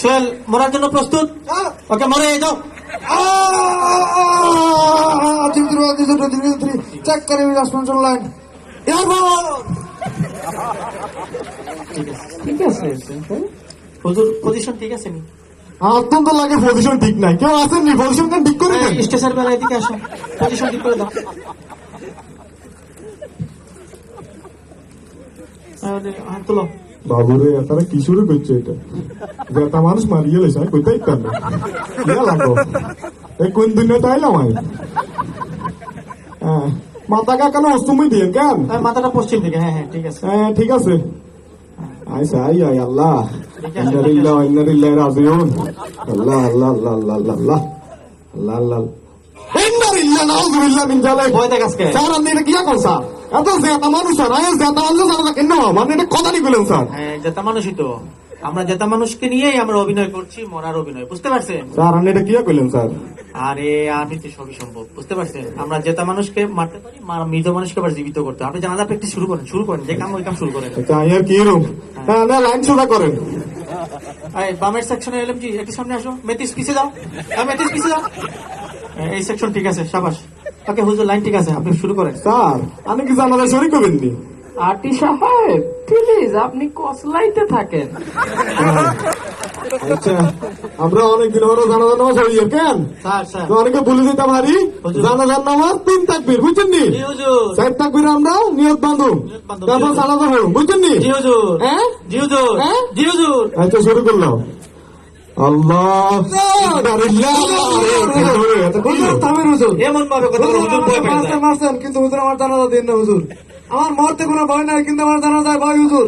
সোহেল মরার জন্য প্রস্তুত? ওকে মরে যাও। চেক করে রেসপন্সিবল লাইন। ঠিক আছে হুজুর, পজিশন ঠিক আছে নি? অত্যন্ত লাগে পজিশন ঠিক নাই। কেউ আসেননি পজিশন ঠিক করে দেন। স্টেশন বেলা এদিকে আসো, পজিশন ঠিক করে দাও। হাত তুলো। বাবুরে তারা কি শুরু করছে এটা? যেটা মানুষ মারিয়ে লেছে কইতেই পারবে লাগো। এই কোন দুনিয়াতে আইলাম আমি? মাথা কাকানো অষ্টমী দিয়ে কেন? মাথাটা পশ্চিম দিকে। হ্যাঁ হ্যাঁ ঠিক আছে। হ্যাঁ ঠিক আছে। আইসা আই আই আল্লাহ ইন্নালিল্লাহি ওয়া ইন্না ইলাইহি রাজিউন। আল্লাহ আল্লাহ আল্লাহ আল্লাহ আল্লাহ আল্লাহ আল্লাহ আল্লাহ ইন্নালিল্লাহি নাউযুবিল্লাহি মিন যালিক। ভয় দেখাসকে স্যার আপনি এটা কি এখন স্যার? এত জেতা মানুষ স্যার, আয় জেতা মানুষ স্যার কেন? মানে এটা কথা নি বলেন স্যার। হ্যাঁ জেতা মানুষই তো আমরা, জেতা মানুষকে নিয়েই আমরা অভিনয় করছি, মরার অভিনয়, বুঝতে পারছেন? স্যার আপনি এটা কি করলেন স্যার? আরে আমি তো সবই সম্ভব, বুঝতে পারছেন? আমরা জেতা মানুষকে মারতে পারি, মৃত মানুষকে আবার জীবিত করতে। আপনি জানাজা প্র্যাকটিস শুরু করেন, যে কাম ওই কাম শুরু করেন। আর কি রুম? হ্যাঁ না লাইন সোজা করেন। বামের সেকশনে এলএমজি একটু সামনে আসো। মেথিস পিছে যাও, মেথিস পিছে যাও। এই সেকশন ঠিক আছে, সাবাস। ওকে হুজুর লাইন ঠিক আছে, আপনি শুরু করেন। স্যার আপনি কি জানাজা শরীক করবেন নি? আরটি সাহেব প্লিজ আপনি কসলাইতে থাকেন। আচ্ছা আমরা অনেকদিন হলো জানাজা নামাজ হই কেন স্যার স্যার তো অনেকে বলে দিতে পারি জানাজার নামাজ 3 তাকবীর বুঝছেন নি? জি হুজুর। 4 তাকবীর আমরা নিয়ত বাঁধুম, তারপর জানাজা হই বুঝছেন নি? জি হুজুর। হ্যাঁ জি হুজুর। হ্যাঁ জি হুজুর। আচ্ছা শুরু করলাম। আল্লাহ এমন ভাবে কথা বলো, হুজুর ভয় পেয়ে যায়। মারছেন কিন্তু হুজুর আমার জানাজা দিন না হুজুর। আমার মরতে কোনো ভয় নাই কিন্তু আমার জানাজায় ভয় হুজুর।